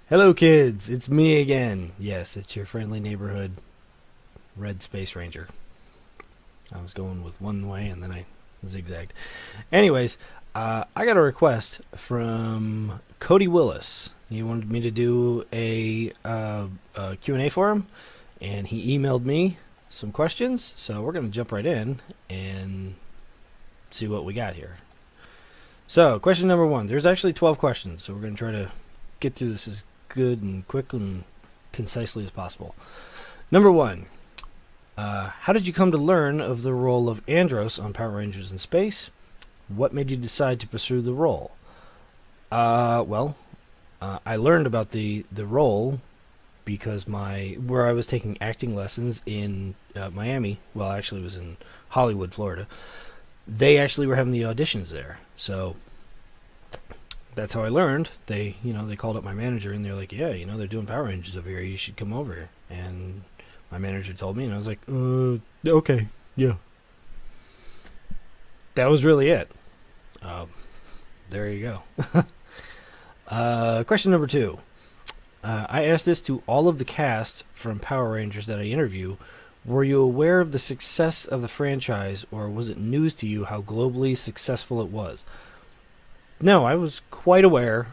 Hello, kids. It's me again. Yes, it's your friendly neighborhood Red Space Ranger. I was going with one way and then I zigzagged. Anyways, I got a request from Cody Willis. He wanted me to do a Q&A for him, and he emailed me some questions. So we're going to jump right in and see what we got here. So, question number 1. There's actually 12 questions, so we're going to try to get through this as good and quick and concisely as possible. Number 1. How did you come to learn of the role of Andros on Power Rangers in Space? What made you decide to pursue the role? I learned about the role because where I was taking acting lessons in Miami, well, actually it was in Hollywood, Florida. They actually were having the auditions there, so that's how I learned. They called up my manager and they're like, yeah, they're doing Power Rangers over here. You should come over. And my manager told me, and I was like, okay, yeah. That was really it. There you go. Question number 2. I asked this to all of the cast from Power Rangers that I interview. Were you aware of the success of the franchise, or was it news to you how globally successful it was? No, I was quite aware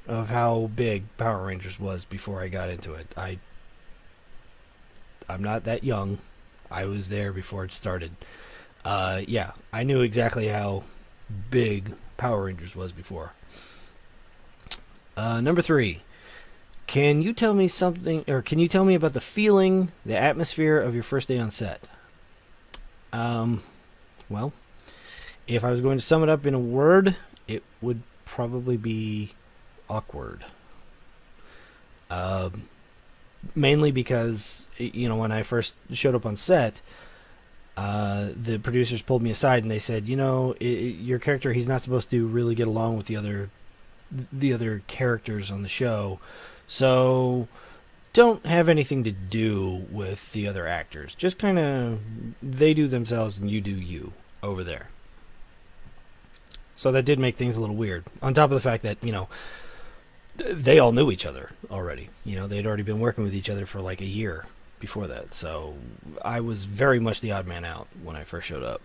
of how big Power Rangers was before I got into it. I'm not that young. I was there before it started. Yeah, I knew exactly how big Power Rangers was before. Number 3. Can you tell me about the feeling, the atmosphere of your first day on set? Well, if I was going to sum it up in a word, it would probably be awkward. Mainly because, when I first showed up on set, the producers pulled me aside and they said, your character, he's not supposed to really get along with the other characters on the show. So don't have anything to do with the other actors. Just kind of, they do themselves and you do you over there. So that did make things a little weird. On top of the fact that, they all knew each other already. They'd already been working with each other for like a year before that. So I was very much the odd man out when I first showed up.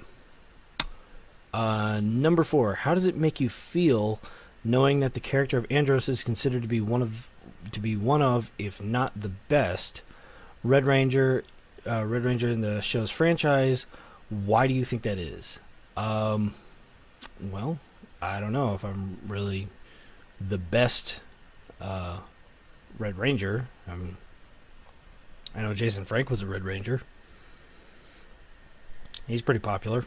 Number 4. How does it make you feel knowing that the character of Andros is considered to be one of, if not the best, Red Ranger in the show's franchise? Why do you think that is? Well, I don't know if I'm really the best Red Ranger. I know Jason Frank was a Red Ranger. He's pretty popular.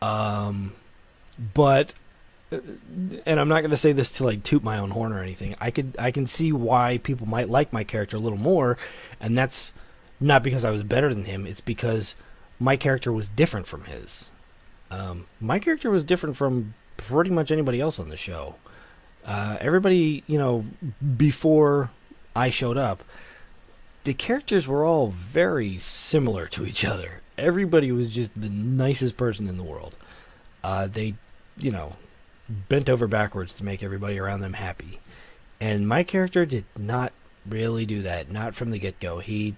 But, and I'm not going to say this to like toot my own horn or anything. I can see why people might like my character a little more, and that's not because I was better than him. It's because my character was different from his. My character was different from pretty much anybody else on the show. Everybody, before I showed up, the characters were all very similar to each other. Everybody was just the nicest person in the world. They, bent over backwards to make everybody around them happy. And my character did not really do that, not from the get-go. He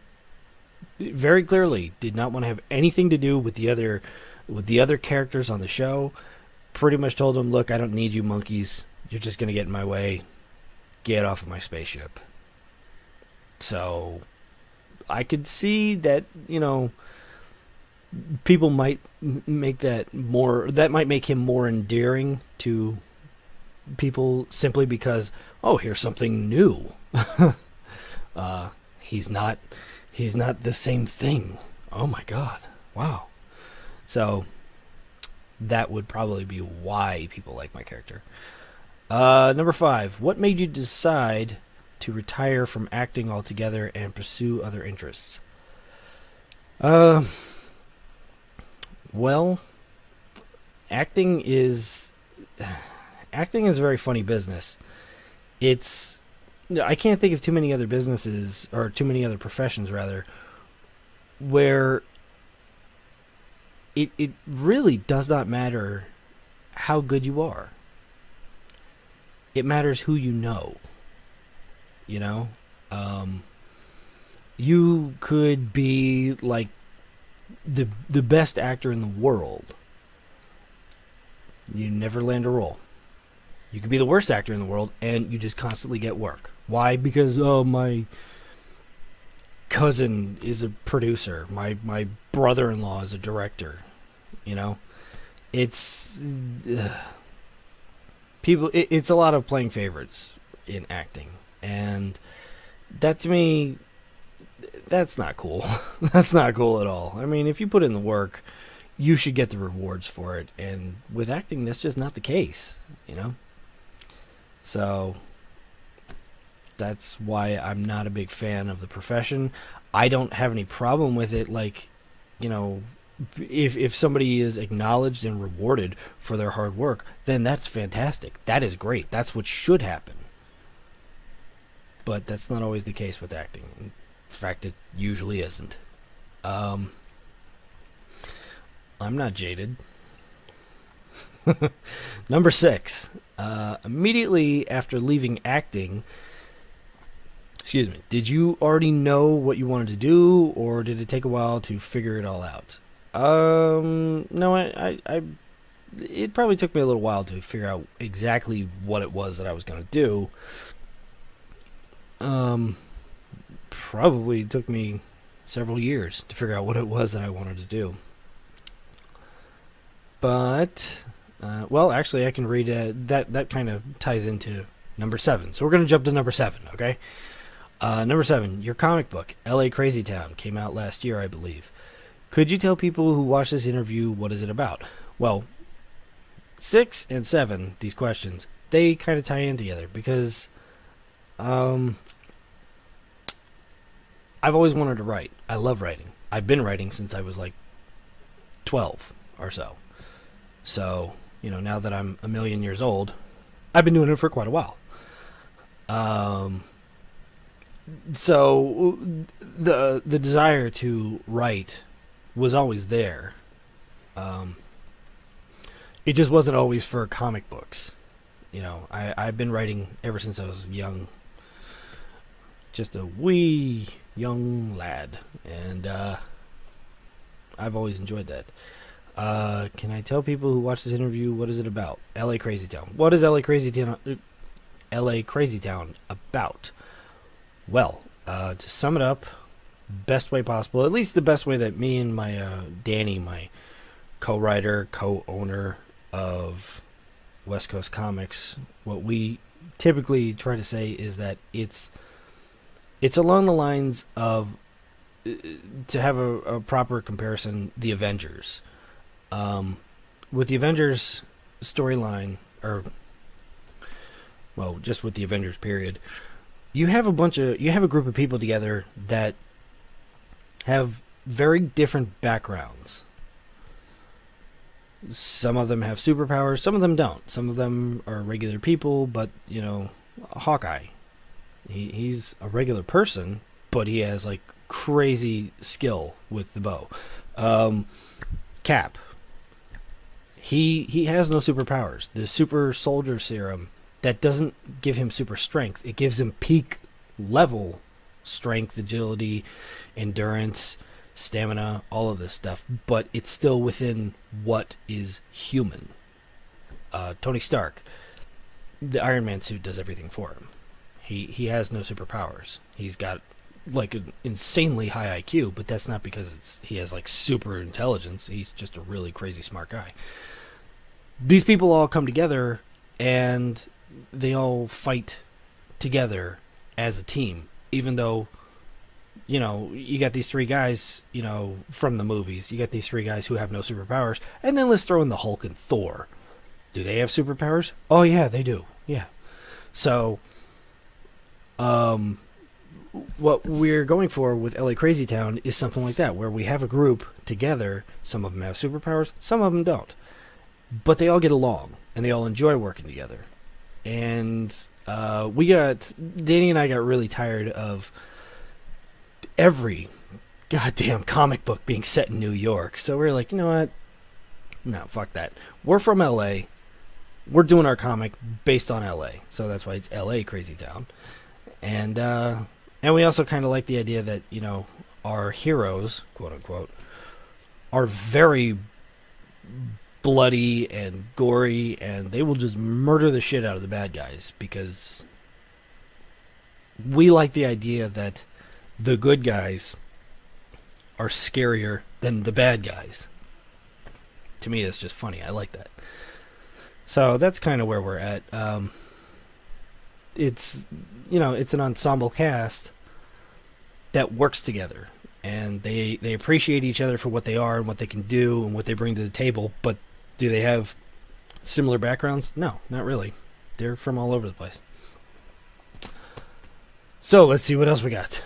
very clearly did not want to have anything to do with the other characters on the show. Pretty much told them, look, I don't need you monkeys. You're just going to get in my way. Get off of my spaceship. So I could see that, people might make that might make him more endearing to people simply because, oh, here's something new. He's not the same thing. Oh my God. Wow. So that would probably be why people like my character. Number 5. What made you decide to retire from acting altogether and pursue other interests? Well, acting is a very funny business. I can't think of too many other businesses, or too many other professions rather, where it really does not matter how good you are. It matters who you know. you know? You could be like the best actor in the world. You never land a role. You could be the worst actor in the world, and you just constantly get work. Why? Because, oh, my cousin is a producer. My brother-in-law is a director. You know? It's... people. It's a lot of playing favorites in acting. And that, to me, that's not cool. That's not cool at all. I mean, if you put in the work, you should get the rewards for it. And with acting, that's just not the case, you know? So that's why I'm not a big fan of the profession. I don't have any problem with it, like, you know, if somebody is acknowledged and rewarded for their hard work, then that's fantastic. That is great. That's what should happen. But that's not always the case with acting. In fact, it usually isn't. I'm not jaded. Number 6. Immediately after leaving acting, did you already know what you wanted to do, or did it take a while to figure it all out? No, it probably took me a little while to figure out exactly what it was that I was going to do. Probably took me several years to figure out what it was that I wanted to do. But, well, actually, I can read that kind of ties into number 7. So we're going to jump to number 7, okay? Number 7, your comic book, L.A. Crazy Town, came out last year, I believe. Could you tell people who watch this interview what is it about? Well, 6 and 7, these questions, they kind of tie in together because I've always wanted to write. I love writing. I've been writing since I was like 12 or so. So, you know, now that I'm a million years old, I've been doing it for quite a while. So the desire to write was always there. It just wasn't always for comic books. You know, I've been writing ever since I was young. Just a wee young lad. And I've always enjoyed that. Can I tell people who watch this interview what is it about? L.A. Crazy Town. What is L.A. Crazy Town? L.A. Crazy Town about? Well, to sum it up, best way possible, at least the best way that me and my Danny, my co-writer, co-owner of West Coast Comics, what we typically try to say is that it's along the lines of, to have a proper comparison, the Avengers. With the Avengers storyline, or, well, just with the Avengers period, you have a group of people together that have very different backgrounds. Some of them have superpowers, some of them don't. Some of them are regular people, but, you know, Hawkeye, he's a regular person, but he has, like, crazy skill with the bow. Cap, he has no superpowers. The super soldier serum, that doesn't give him super strength. It gives him peak level strength, agility, endurance, stamina, all of this stuff, but it's still within what is human. Tony Stark, the Iron Man suit does everything for him. He has no superpowers. He's got like an insanely high IQ, but that's not because he has like super intelligence. He's just a really crazy smart guy. These people all come together and they all fight together as a team, even though, you know, you got these 3 guys, you know, from the movies. You got these 3 guys who have no superpowers, and then let's throw in the Hulk and Thor. Do they have superpowers? Oh yeah, they do. Yeah. So, what we're going for with LA Crazy Town is something like that, where we have a group together. Some of them have superpowers, some of them don't, but they all get along and they all enjoy working together. And Danny and I got really tired of every goddamn comic book being set in New York. So we're like, you know what? No, fuck that. We're from LA. We're doing our comic based on LA. So that's why it's LA Crazy Town. And we also kind of like the idea that, you know, our heroes, quote unquote, are very bloody and gory, and they will just murder the shit out of the bad guys, because we like the idea that the good guys are scarier than the bad guys. To me, it's just funny. I like that. So that's kind of where we're at. It's, you know, it's an ensemble cast that works together, and they appreciate each other for what they are and what they can do and what they bring to the table. But do they have similar backgrounds? No, not really. They're from all over the place. So let's see what else we got.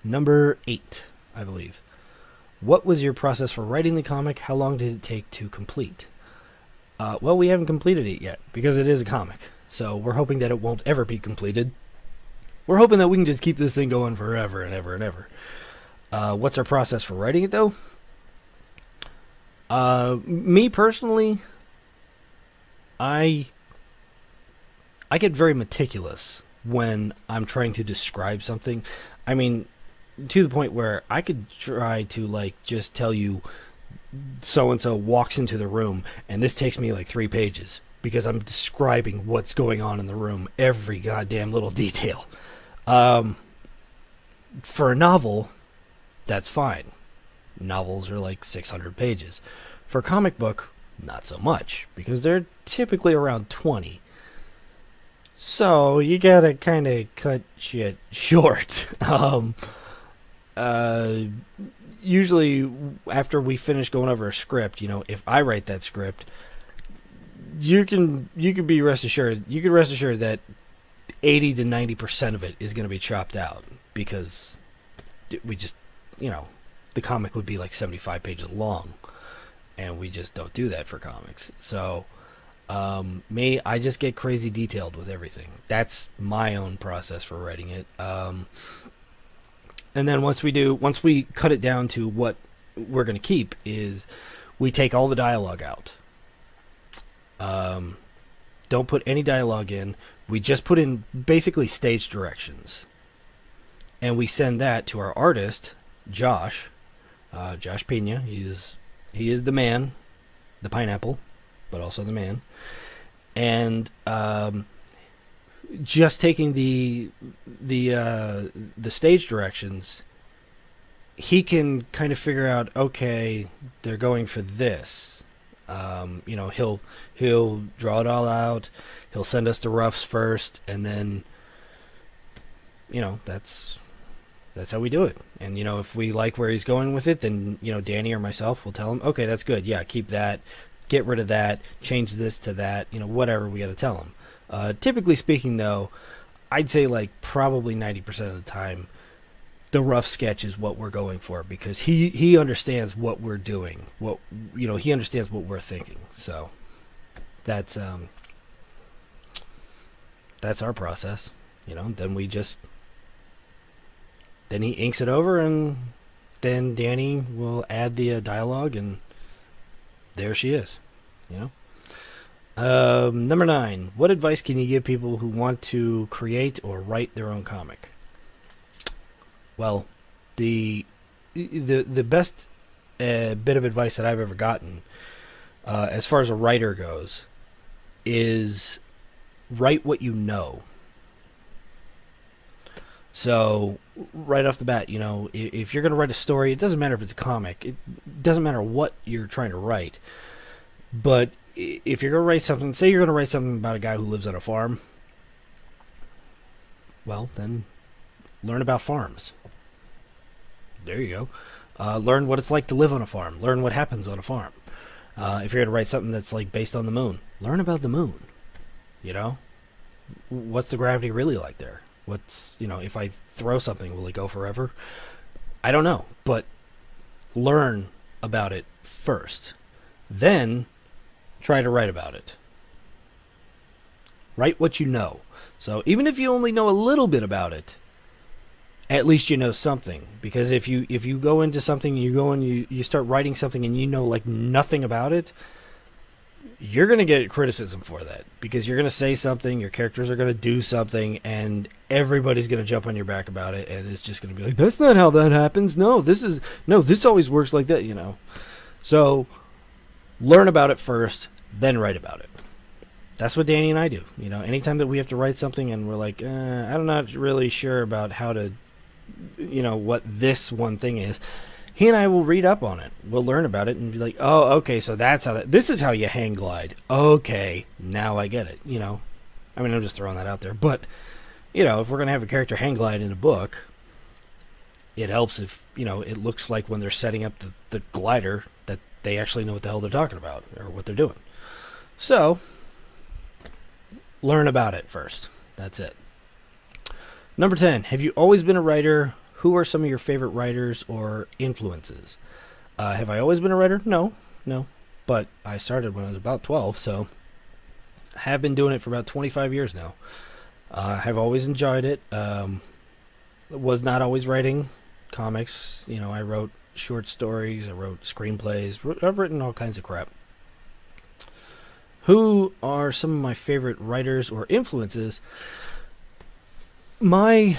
Number 8, I believe. What was your process for writing the comic? How long did it take to complete? Well, we haven't completed it yet because it is a comic. So we're hoping that it won't ever be completed. We're hoping that we can just keep this thing going forever and ever and ever. What's our process for writing it, though? Me personally, I get very meticulous when I'm trying to describe something. I mean, to the point where I could try to, like, just tell you so-and-so walks into the room, and this takes me like 3 pages because I'm describing what's going on in the room, every goddamn little detail. For a novel, that's fine. Novels are like 600 pages. For a comic book, not so much, because they're typically around 20. So you gotta kind of cut shit short. Usually after we finish going over a script, you know, if I write that script, you can rest assured that 80 to 90% of it is going to be chopped out, because we just, you know, the comic would be like 75 pages long, and we just don't do that for comics. So me, I just get crazy detailed with everything. That's my own process for writing it. And then once we cut it down to what we're going to keep, is we take all the dialogue out. Don't put any dialogue in. We just put in basically stage directions. And we send that to our artist, Josh Pena. He is the man, the pineapple, but also the man. And just taking the stage directions, he can kind of figure out, okay, they're going for this. You know, he'll draw it all out. He'll send us the roughs first, and then, you know, that's how we do it. And, you know, if we like where he's going with it, then, you know, Danny or myself will tell him, okay, that's good. Yeah, keep that. Get rid of that. Change this to that. You know, whatever we got to tell him. Typically speaking, though, I'd say like probably 90% of the time, the rough sketch is what we're going for, because he understands what we're doing. He understands what we're thinking. So that's our process. You know, then he inks it over, and then Danny will add the dialogue, and there she is. You know. Number 9. What advice can you give people who want to create or write their own comic? Well, the best bit of advice that I've ever gotten, as far as a writer goes, is write what you know. So right off the bat, you know, if you're going to write a story, it doesn't matter if it's a comic. It doesn't matter what you're trying to write. But if you're going to write something, say you're going to write something about a guy who lives on a farm, well, then learn about farms. There you go. Learn what it's like to live on a farm. Learn what happens on a farm. If you're going to write something that's like based on the moon, learn about the moon. You know? What's the gravity really like there? What's, you know, if I throw something, will it go forever? I don't know, but learn about it first. Then try to write about it. Write what you know. So even if you only know a little bit about it, at least you know something. Because if you go into something, you start writing something and you know like nothing about it, you're going to get criticism for that because you're going to say something, your characters are going to do something, and everybody's going to jump on your back about it, and it's just going to be like, that's not how that happens. This always works like that, So learn about it first, then write about it. That's what Danny and I do. Anytime that we have to write something and we're like, I'm not really sure about how to, what this one thing is, he and I will read up on it. We'll learn about it and be like, oh, okay, so this is how you hang glide. Okay, now I get it, I'm just throwing that out there. But, if we're going to have a character hang glide in a book, it helps if, it looks like when they're setting up the glider that they actually know what the hell they're talking about or what they're doing. So, learn about it first. That's it. Number 10, have you always been a writer? Who are some of your favorite writers or influences? Have I always been a writer? No. But I started when I was about 12, so I have been doing it for about 25 years now. Have always enjoyed it. Was not always writing comics. I wrote short stories. I wrote screenplays. I've written all kinds of crap. Who are some of my favorite writers or influences? My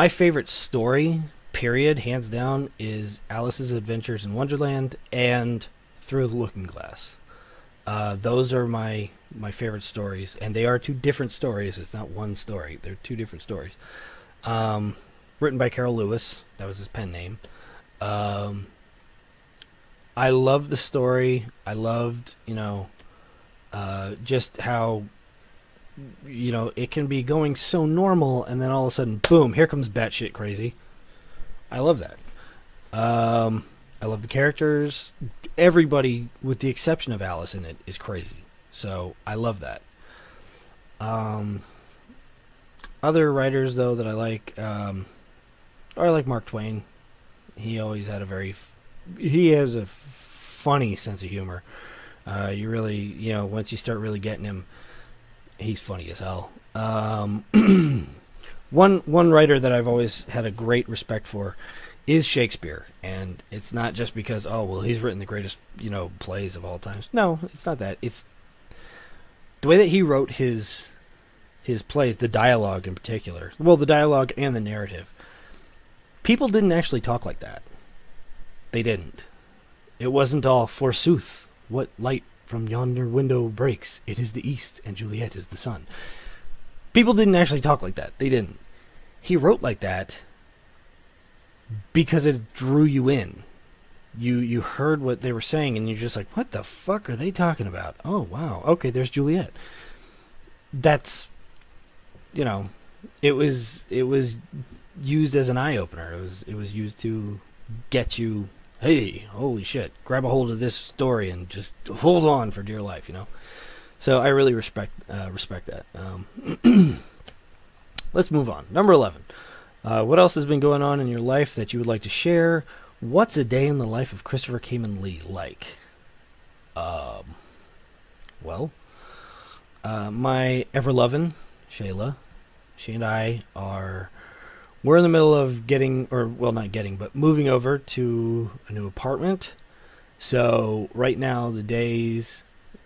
favorite story, period, hands down, is Alice's Adventures in Wonderland and Through the Looking Glass. Those are my favorite stories, and they are two different stories. It's not one story. They're two different stories. Written by Carol Lewis. That was his pen name. I loved the story. I loved, just how, it can be going so normal, and then all of a sudden, boom, here comes batshit crazy. I love that. I love the characters. Everybody, with the exception of Alice in it, is crazy. So, I love that. Other writers, though, that I like, I like Mark Twain. He always had he has a funny sense of humor. You really, once you start really getting him, he's funny as hell. One writer that I've always had a great respect for is Shakespeare, and it's not just because he's written the greatest plays of all times. No, it's not that. It's the way that he wrote his plays, the dialogue in particular. Well, the dialogue and the narrative. People didn't actually talk like that. They didn't. It wasn't all, forsooth, what light from yonder window breaks? It is the east, and Juliet is the sun. People didn't actually talk like that. They didn't. He wrote like that because it drew you in. You heard what they were saying, and you're just like, what the fuck are they talking about? Oh, wow. Okay, there's Juliet. That's, it was used as an eye-opener. It was used to get you, hey, holy shit, grab a hold of this story and just hold on for dear life, So I really respect that. Let's move on. Number 11. What else has been going on in your life that you would like to share? What's a day in the life of Christopher Khayman Lee like? My ever-loving Shayla, she and I we're in the middle of moving over to a new apartment. So right now, the day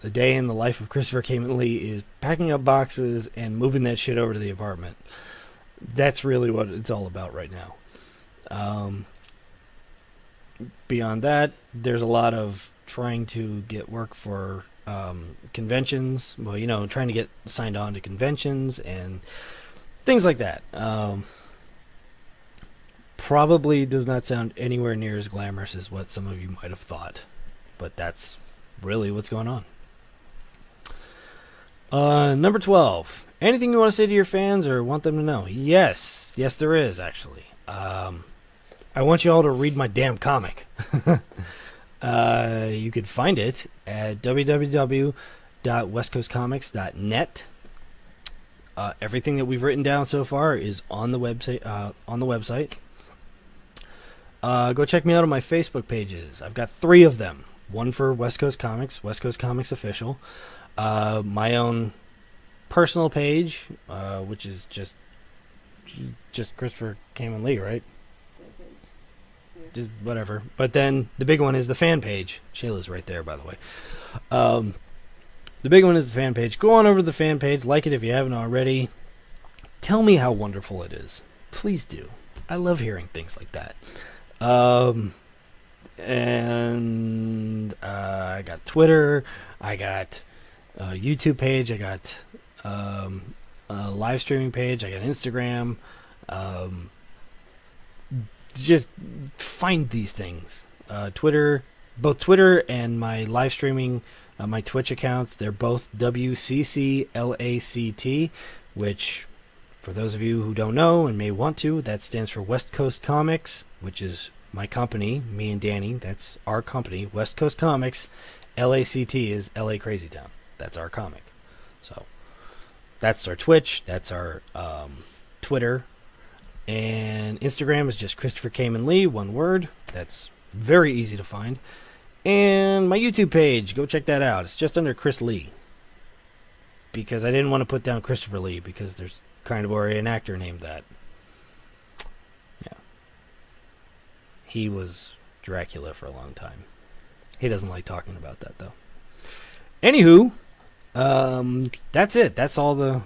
in the life of Christopher Khayman Lee is packing up boxes and moving that shit over to the apartment. That's really what it's all about right now. Beyond that, there's a lot of trying to get work for conventions. Well, trying to get signed on to conventions and things like that. Probably does not sound anywhere near as glamorous as what some of you might have thought. But that's really what's going on. Number 12. Anything you want to say to your fans or want them to know? Yes, there is, actually. I want you all to read my damn comic. You can find it at www.westcoastcomics.net. Everything that we've written down so far is on the website. Go check me out on my Facebook pages. I've got 3 of them. One for West Coast Comics, West Coast Comics Official. My own personal page, which is just Christopher Khayman Lee, right? just whatever. But then the big one is the fan page. Shayla's right there, by the way. The big one is the fan page. Go on over to the fan page. Like it if you haven't already. Tell me how wonderful it is. Please do. I love hearing things like that. And I got Twitter. I got a YouTube page. I got a live streaming page. I got Instagram. Just find these things. Twitter, both Twitter and my live streaming, my Twitch account, they're both WCCLACT, which, for those of you who don't know and may want to, that stands for West Coast Comics, which is my company, me and Danny. That's our company, West Coast Comics. LACT is LA Crazy Town. That's our comic. So that's our Twitch. That's our Twitter. And Instagram is just Christopher Khayman Lee, one word. That's very easy to find. And my YouTube page, go check that out. It's just under Chris Lee. Because I didn't want to put down Christopher Lee, because there's kind of already an actor named that. Yeah. He was Dracula for a long time. He doesn't like talking about that, though. Anywho, that's it. That's all the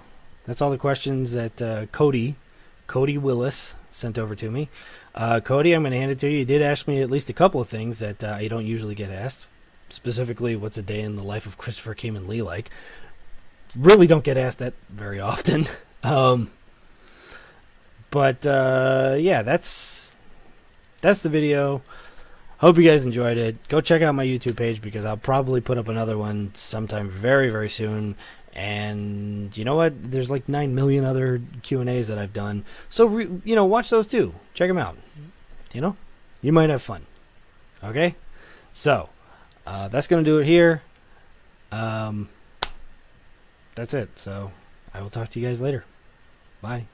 questions that Cody Willis sent over to me. Cody, I'm going to hand it to you. You did ask me at least a couple of things that I don't usually get asked. Specifically, what's a day in the life of Christopher Khayman Lee like? Really don't get asked that very often. Yeah, that's the video. Hope you guys enjoyed it. Go check out my YouTube page, because I'll probably put up another one sometime very, very soon. And you know what? There's like 9 million other Q&As that I've done. So, watch those too. Check them out. You might have fun. Okay? So, that's going to do it here. That's it. So, I will talk to you guys later. Bye.